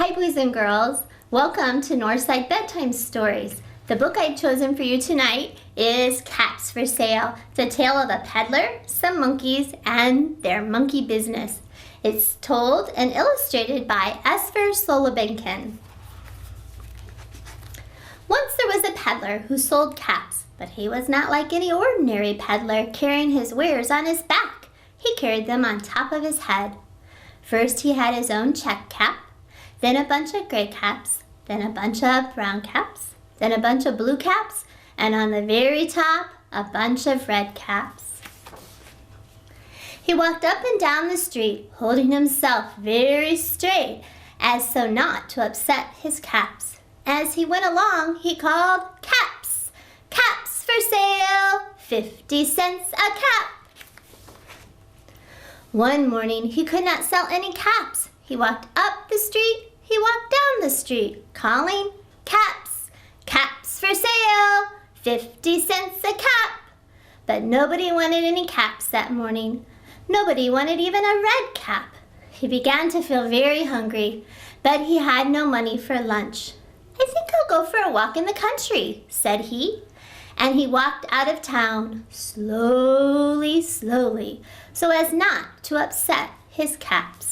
Hi boys and girls, welcome to Northside Bedtime Stories. The book I've chosen for you tonight is Caps for Sale, the tale of a peddler, some monkeys, and their monkey business. It's told and illustrated by Esper Solobenken. Once there was a peddler who sold caps, but he was not like any ordinary peddler carrying his wares on his back. He carried them on top of his head. First he had his own check cap, then a bunch of gray caps, then a bunch of brown caps, then a bunch of blue caps, and on the very top, a bunch of red caps. He walked up and down the street, holding himself very straight, as so not to upset his caps. As he went along, he called, "Caps! Caps for sale! 50 cents a cap!" One morning, he could not sell any caps. He walked up the street, he walked down the street, calling, "Caps! Caps for sale! 50 cents a cap!" But nobody wanted any caps that morning. Nobody wanted even a red cap. He began to feel very hungry, but he had no money for lunch. "I think I'll go for a walk in the country," said he. And he walked out of town, slowly, slowly, so as not to upset his caps.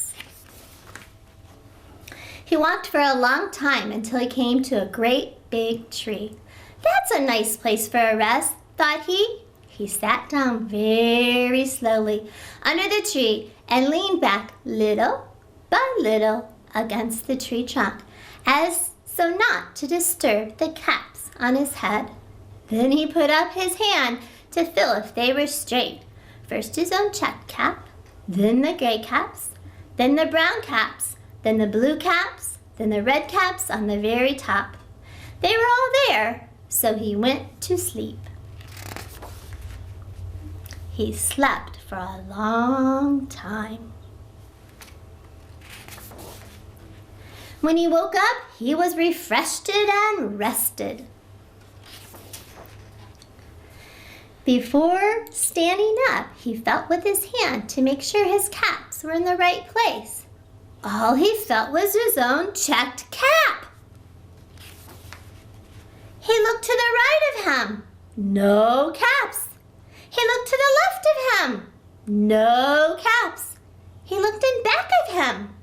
He walked for a long time until he came to a great big tree. "That's a nice place for a rest," thought he. He sat down very slowly under the tree and leaned back little by little against the tree trunk, as so not to disturb the caps on his head. Then he put up his hand to feel if they were straight. First his own check cap, then the gray caps, then the brown caps, then the blue caps, then the red caps on the very top. They were all there, so he went to sleep. He slept for a long time. When he woke up, he was refreshed and rested. Before standing up, he felt with his hand to make sure his caps were in the right place. All he felt was his own checked cap. He looked to the right of him. No caps. He looked to the left of him. No caps. He looked in back of him.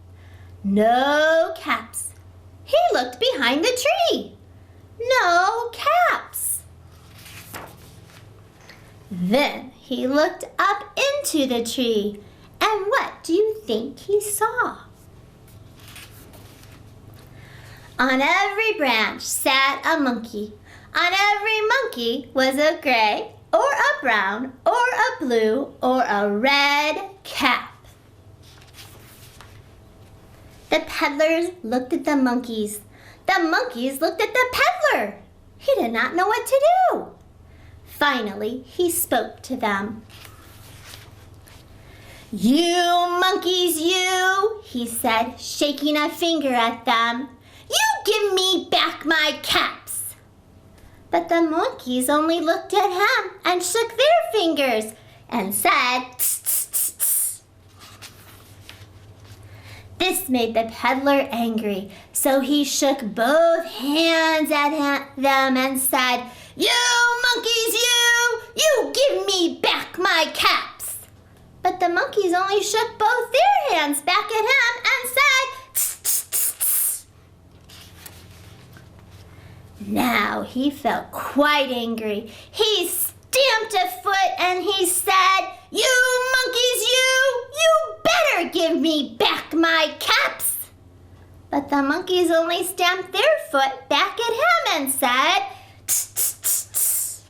No caps. He looked behind the tree. No caps. Then he looked up into the tree, and what do you think he saw? On every branch sat a monkey. On every monkey was a gray, or a brown, or a blue, or a red cap. The peddlers looked at the monkeys. The monkeys looked at the peddler. He did not know what to do. Finally, he spoke to them. "You monkeys, you," he said, shaking a finger at them. "You give me back my caps." But the monkeys only looked at him and shook their fingers and said, "Tss, tss, tss, tss." This made the peddler angry, so he shook both hands at them and said, "You monkeys, you give me back my caps." But the monkeys only shook both their hands back at him and said, "Tss, tss, tss, tss." Now he felt quite angry. He stamped a foot and he said, "You monkeys, you better give me back my caps." But the monkeys only stamped their foot back at him and said, "Tss, tss, tss, tss."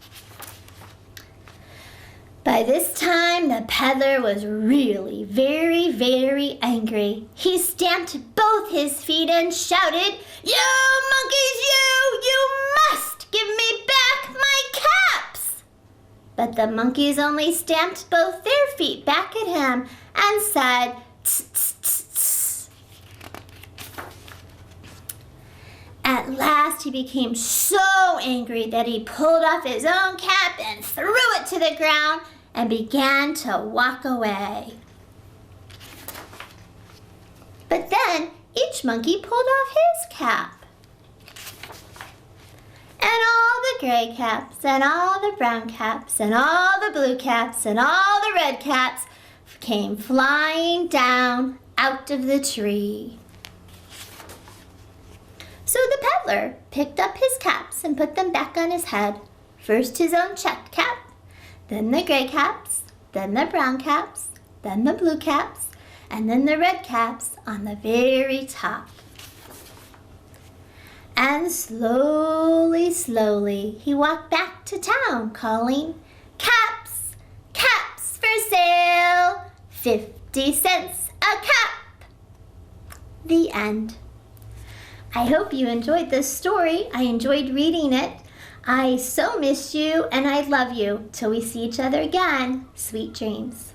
By this time, the peddler was really very, very angry. He stamped both his feet and shouted, "You monkeys, you must give me back my caps." But the monkeys only stamped both their feet back at him and said, "Tss, tss, tss, tss." At last, he became so angry that he pulled off his own cap and threw it to the ground and began to walk away. But then each Orange Monkey pulled off his cap. And all the gray caps, and all the brown caps, and all the blue caps, and all the red caps came flying down out of the tree. So the peddler picked up his caps and put them back on his head. First his own checked cap, then the gray caps, then the brown caps, then the blue caps, and then the red caps on the very top. And slowly, slowly, he walked back to town calling, "Caps, caps for sale, 50 cents a cap." The end. I hope you enjoyed this story. I enjoyed reading it. I so miss you and I love you. Till we see each other again. Sweet dreams.